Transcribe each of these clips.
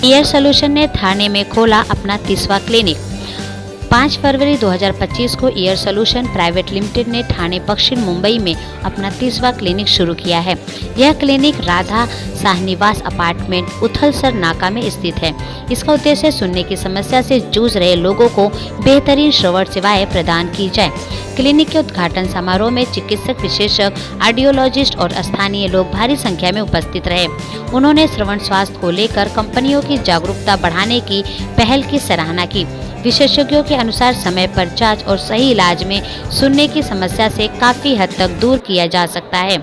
Year solution ने ठाणे में खोला अपना 30वां क्लिनिक। 5 फरवरी 2025 को ईयर सॉल्यूशन प्राइवेट लिमिटेड ने ठाणे पश्चिम मुंबई में अपना 30वां क्लिनिक शुरू किया है। यह क्लिनिक राधा शाहनिवास अपार्टमेंट उथलसर नाका में स्थित है। इसका उद्देश्य सुनने की समस्या से जूझ रहे लोगों को बेहतरीन श्रवण सेवाएं प्रदान की जाए। क्लिनिक के उद्घाटन समारोह में चिकित्सक, विशेषज्ञ, ऑडियोलॉजिस्ट और स्थानीय लोग भारी संख्या में उपस्थित रहे। उन्होंने श्रवण स्वास्थ्य को लेकर कंपनियों की जागरूकता बढ़ाने की पहल की सराहना की। विशेषज्ञों के अनुसार समय पर जांच और सही इलाज में सुनने की समस्या से काफी हद तक दूर किया जा सकता है।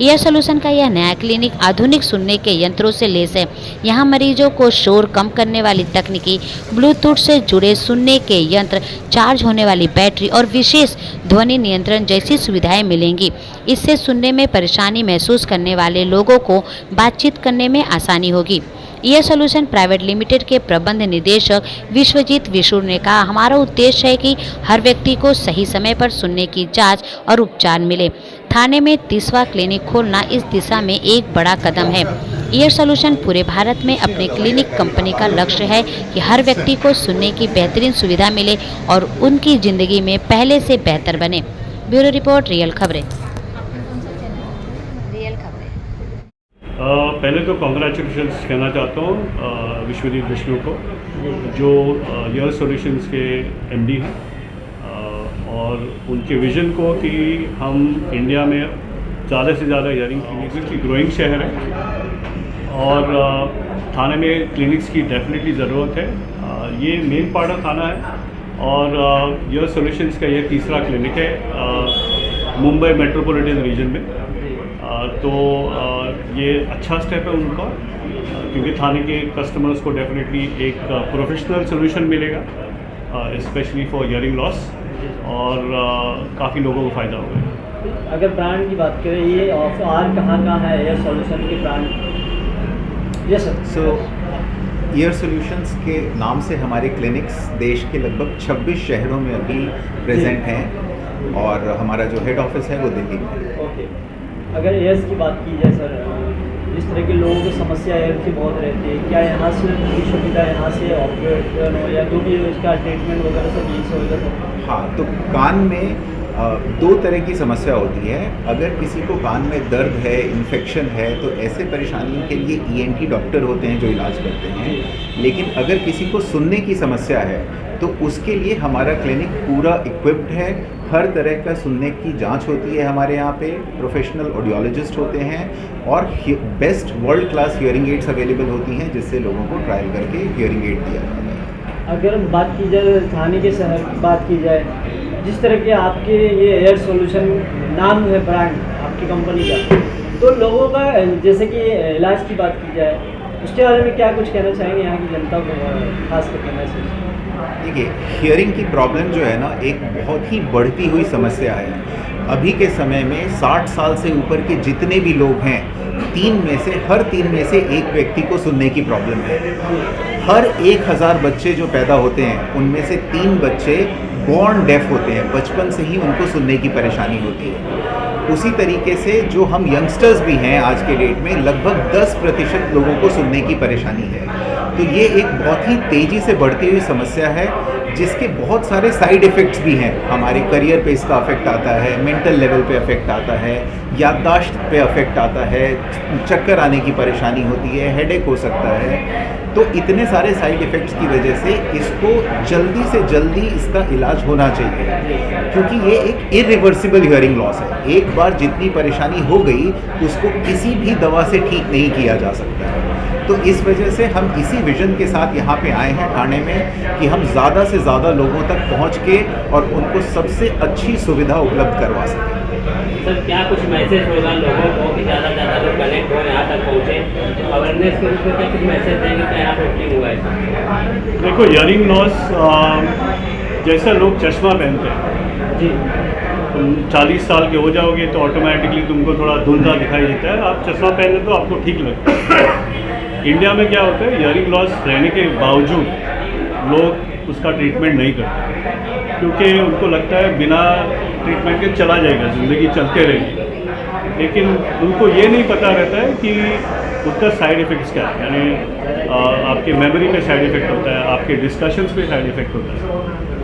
ईयर सॉल्यूशन का यह नया क्लिनिक आधुनिक सुनने के यंत्रों से लैस है। यहाँ मरीजों को शोर कम करने वाली तकनीकी, ब्लूटूथ से जुड़े सुनने के यंत्र, चार्ज होने वाली बैटरी और विशेष ध्वनि नियंत्रण जैसी सुविधाएं मिलेंगी। इससे सुनने में परेशानी महसूस करने वाले लोगों को बातचीत करने में आसानी होगी। ईयर सॉल्यूशन प्राइवेट लिमिटेड के प्रबंध निदेशक विश्वजीत विशुर ने कहा, हमारा उद्देश्य है कि हर व्यक्ति को सही समय पर सुनने की जांच और उपचार मिले। ठाणे में 30वां क्लिनिक खोलना इस दिशा में एक बड़ा कदम है। ईयर सॉल्यूशन पूरे भारत में अपने क्लिनिक कंपनी का लक्ष्य है कि हर व्यक्ति को सुनने की बेहतरीन सुविधा मिले और उनकी जिंदगी में पहले से बेहतर बने। ब्यूरो रिपोर्ट, रियल खबरें। पहले तो कॉन्ग्रेचुलेशंस कहना चाहता हूँ विश्वजीत विष्णु को, जो ईयर सॉल्यूशंस के एमडी हैं, और उनके विज़न को कि हम इंडिया में ज़्यादा से ज़्यादा ईयरिंग क्लिनिक्स की ग्रोइंग शहर है और थाने में क्लिनिक्स की डेफिनेटली ज़रूरत है। ये मेन पार्ट ऑफ थाना है और ईयर सॉल्यूशंस का ये 3रा क्लिनिक है मुंबई मेट्रोपॉलिटन रीजन में। तो ये अच्छा स्टेप है उनका, क्योंकि थाने के कस्टमर्स को डेफिनेटली एक प्रोफेशनल सोल्यूशन मिलेगा, स्पेशली फॉर हियरिंग लॉस, और काफ़ी लोगों को फ़ायदा होगा। अगर ब्रांड की बात करें, ये ऑफर कहाँ है ईयर सॉल्यूशन के brand? Yes sir. So ear solutions के नाम से हमारे क्लिनिक्स देश के लगभग 26 शहरों में अभी प्रेजेंट हैं और हमारा जो हेड ऑफिस है वो दिल्ली में है। ओके, अगर एयर्स की बात की जाए सर, जिस तरह के लोगों की समस्या एयर की बहुत रहती है, क्या यहाँ से पूरी सुविधा यहाँ से ऑपरेशन हो या जो भी इसका ट्रीटमेंट वगैरह सब यहीं से होगा सर? हाँ, तो कान में 2 तरह की समस्या होती है। अगर किसी को कान में दर्द है, इन्फेक्शन है, तो ऐसे परेशानियों के लिए ENT डॉक्टर होते हैं जो इलाज करते हैं। लेकिन अगर किसी को सुनने की समस्या है तो उसके लिए हमारा क्लिनिक पूरा इक्विप्ड है। हर तरह का सुनने की जांच होती है हमारे यहाँ पे, प्रोफेशनल ऑडियोलॉजिस्ट होते हैं और best world class hearing aids available होती हैं, जिससे लोगों को ट्रायल करके हियरिंग एड दिया जाता है। अगर बात की जाए ठाणे के शहर की बात की जाए, जिस तरह के आपके ये एयर सॉल्यूशन नाम है ब्रांड आपकी कंपनी का, तो लोगों का जैसे कि इलाज की बात की जाए, उसके बारे में क्या कुछ कहना चाहेंगे यहाँ की जनता को, खास करके मैसेज? देखिए, हियरिंग की प्रॉब्लम जो है ना, एक बहुत ही बढ़ती हुई समस्या है। अभी के समय में 60 साल से ऊपर के जितने भी लोग हैं, हर तीन में से एक व्यक्ति को सुनने की प्रॉब्लम है। हर 1000 बच्चे जो पैदा होते हैं, उनमें से 3 बच्चे बॉर्न डेफ होते हैं, बचपन से ही उनको सुनने की परेशानी होती है। उसी तरीके से जो हम यंगस्टर्स भी हैं आज के डेट में, लगभग 10% लोगों को सुनने की परेशानी है। तो ये एक बहुत ही तेज़ी से बढ़ती हुई समस्या है, जिसके बहुत सारे साइड इफ़ेक्ट्स भी हैं। हमारे करियर पे इसका अफेक्ट आता है, मेंटल लेवल पे अफेक्ट आता है, याददाश्त पे अफेक्ट आता है, चक्कर आने की परेशानी होती है, हेडेक हो सकता है। तो इतने सारे साइड इफ़ेक्ट्स की वजह से इसको जल्दी से जल्दी इसका इलाज होना चाहिए, क्योंकि ये एक इरिवर्सिबल हियरिंग लॉस है। एक बार जितनी परेशानी हो गई, उसको किसी भी दवा से ठीक नहीं किया जा सकता है। तो इस वजह से हम इसी विजन के साथ यहाँ पे आए हैं ठाणे में, कि हम ज़्यादा से ज़्यादा लोगों तक पहुँच के और उनको सबसे अच्छी सुविधा उपलब्ध करवा सकें। सर, क्या कुछ मैसेज होगा लोगों को कि ज़्यादा से ज़्यादा लोग कनेक्ट हो, यहाँ तक पहुँचे, अवेयरनेस के रूप में क्या कुछ मैसेज देंगे, क्या यहाँ ओपनिंग हुआ है? देखो, हियरिंग लॉस जैसा लोग चश्मा पहनते हैं जी, तुम 40 साल के हो जाओगे तो ऑटोमेटिकली तुमको थोड़ा धुंधला दिखाई देता है। आप चश्मा पहन लो तो आपको ठीक लगता है। इंडिया में क्या होता है, हियरिंग लॉस रहने के बावजूद लोग उसका ट्रीटमेंट नहीं करते, क्योंकि उनको लगता है बिना ट्रीटमेंट के चला जाएगा, ज़िंदगी चलते रहेगी। लेकिन उनको ये नहीं पता रहता है कि उसका साइड इफ़ेक्ट्स क्या है, यानी आपके मेमोरी पे साइड इफ़ेक्ट होता है, आपके डिस्कशंस पे साइड इफ़ेक्ट होता है।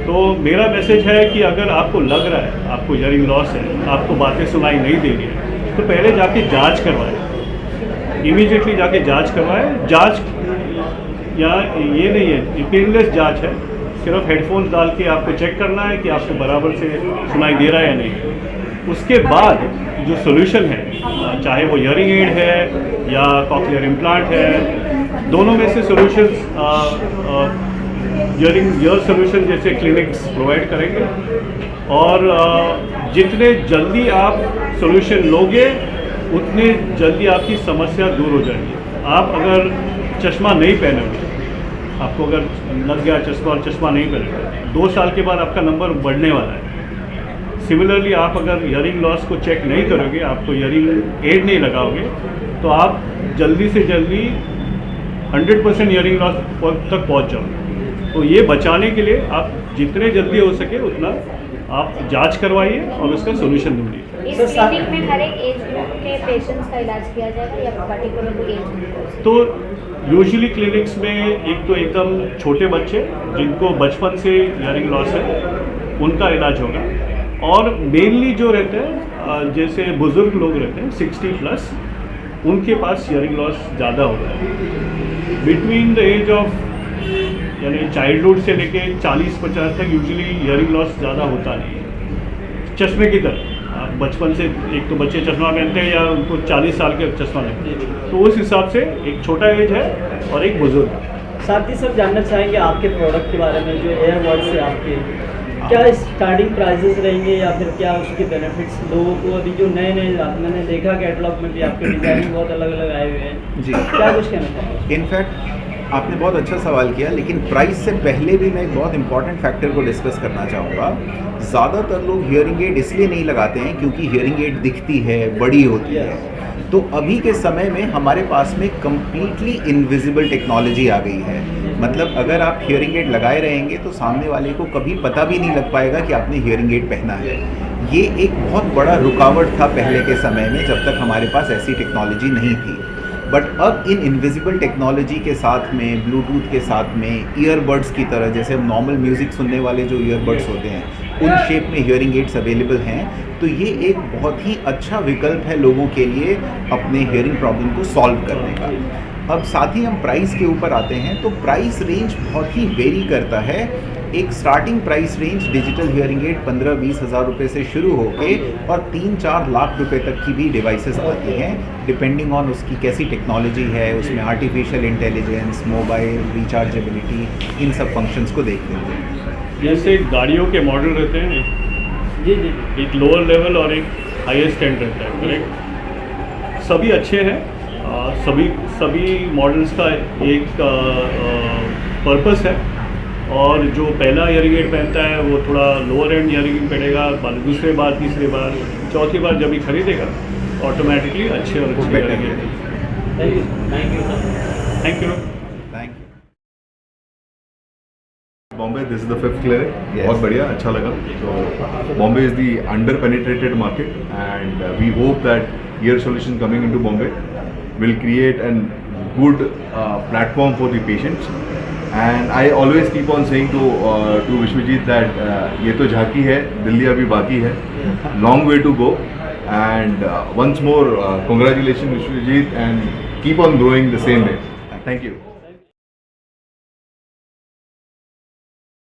तो मेरा मैसेज है कि अगर आपको लग रहा है आपको हियरिंग लॉस है, आपको बातें सुनाई नहीं दे रही है, तो पहले जाके जांच करवाएं, इमीडिएटली जाके जांच करवाएं। जांच या ये नहीं है, पेनलेस जांच है, सिर्फ हेडफोन्स डाल के आपको चेक करना है कि आपको बराबर से सुनाई दे रहा है या नहीं। उसके बाद जो सोल्यूशन है, चाहे वो हियरिंग एड है या कॉक्लियर इम्प्लांट है, दोनों में से सोल्यूशंस ईयर सोल्यूशन जैसे क्लिनिक्स प्रोवाइड करेंगे। और जितने जल्दी आप सोल्यूशन लोगे उतने जल्दी आपकी समस्या दूर हो जाएगी। आप अगर चश्मा नहीं पहनोगे, आपको अगर लग गया चश्मा और चश्मा नहीं पहनोगे, 2 साल के बाद आपका नंबर बढ़ने वाला है। सिमिलरली आप अगर हियरिंग लॉस को चेक नहीं करोगे, आपको हियरिंग एड नहीं लगाओगे, तो आप जल्दी से जल्दी 100% हियरिंग लॉस तक पहुंच जाओगे। तो ये बचाने के लिए आप जितने जल्दी हो सके उतना आप जांच करवाइए और उसका सोल्यूशन ढूंढिए। इस क्लिनिक में हर एक एज ग्रुप के पेशेंट्स का इलाज किया जाएगा या पर्टिकुलर कोई एज ग्रुप? तो यूजुअली क्लिनिक्स में एक तो एकदम छोटे बच्चे जिनको बचपन से हियरिंग लॉस है उनका इलाज होगा, और मेनली जो रहते हैं जैसे बुज़ुर्ग लोग रहते हैं 60+, उनके पास हियरिंग लॉस ज़्यादा होता है। बिटवीन द एज ऑफ यानी चाइल्डहुड से लेके 40-50 तक यूजुअली हियरिंग लॉस ज़्यादा होता नहीं है। चश्मे की तरह आप बचपन से, एक तो बच्चे चश्मा पहनते हैं या उनको 40 साल के चश्मा पहनते हैं, तो उस हिसाब से एक छोटा एज है और एक बुजुर्ग। साथ ही सब जानना चाहेंगे आपके प्रोडक्ट के बारे में, जो एयरबड्स है आपके, क्या स्टार्टिंग प्राइसेस रहेंगे या फिर क्या उसके बेनिफिट्स लोगों को? अभी जो नए मैंने देखा कैटलॉग में भी आपके डिज़ाइन बहुत अलग अलग आए हुए हैं जी, क्या कुछ कहना चाहेंगे? इनफैक्ट आपने बहुत अच्छा सवाल किया, लेकिन प्राइस से पहले भी मैं एक बहुत इंपॉर्टेंट फैक्टर को डिस्कस करना चाहूँगा। ज़्यादातर लोग हियरिंग एड इसलिए नहीं लगाते हैं क्योंकि हियरिंग एड दिखती है, बड़ी होती है। तो अभी के समय में हमारे पास में कम्प्लीटली इनविजिबल टेक्नोलॉजी आ गई है। मतलब अगर आप हियरिंग एड लगाए रहेंगे तो सामने वाले को कभी पता भी नहीं लग पाएगा कि आपने हियरिंग एड पहना है। ये एक बहुत बड़ा रुकावट था पहले के समय में, जब तक हमारे पास ऐसी टेक्नोलॉजी नहीं थी। बट अब इन इनविजिबल टेक्नोलॉजी के साथ में, ब्लूटूथ के साथ में, ईयरबड्स की तरह, जैसे हम नॉर्मल म्यूज़िक सुनने वाले जो ईयरबड्स होते हैं उन शेप में हियरिंग एड्स अवेलेबल हैं। तो ये एक बहुत ही अच्छा विकल्प है लोगों के लिए अपने हियरिंग प्रॉब्लम को सॉल्व करने का। अब साथ ही हम प्राइस के ऊपर आते हैं, तो प्राइस रेंज बहुत ही वेरी करता है। एक starting price range digital hearing aid 15-20 हज़ार रुपये से शुरू होके और 3-4 लाख रुपए तक की भी डिवाइसेस आती हैं, डिपेंडिंग ऑन उसकी कैसी टेक्नोलॉजी है, उसमें आर्टिफिशियल इंटेलिजेंस, मोबाइल रिचार्जेबिलिटी, इन सब फंक्शंस को देखते हैं। जैसे गाड़ियों के मॉडल रहते हैं, जी जी, एक लोअर लेवल और एक हाईएस्ट एंड रहता है, करेक्ट? सभी अच्छे हैं, सभी मॉडल्स का एक पर्पस है। और जो पहला हियरिंग एड पहनता है वो थोड़ा लोअर एंड हियरिंग पहनेगा, दूसरे बार, तीसरे बार, चौथी बार जब भी खरीदेगा ऑटोमेटिकली अच्छे और अच्छे hearing aid. Thank you. Thank you sir. Thank you. Thank you. Bombay, this is the 5th clinic. Yes. बहुत बढ़िया, अच्छा लगा। तो Bombay is the under penetrated market and we hope that ear solution coming into Bombay will create a good platform for the patients. And I always keep on saying to Vishwajit that ये तो झांकी है, दिल्ली अभी बाकी है, long way to go. And once more congratulations Vishwajit, and keep on growing the same way. Thank you.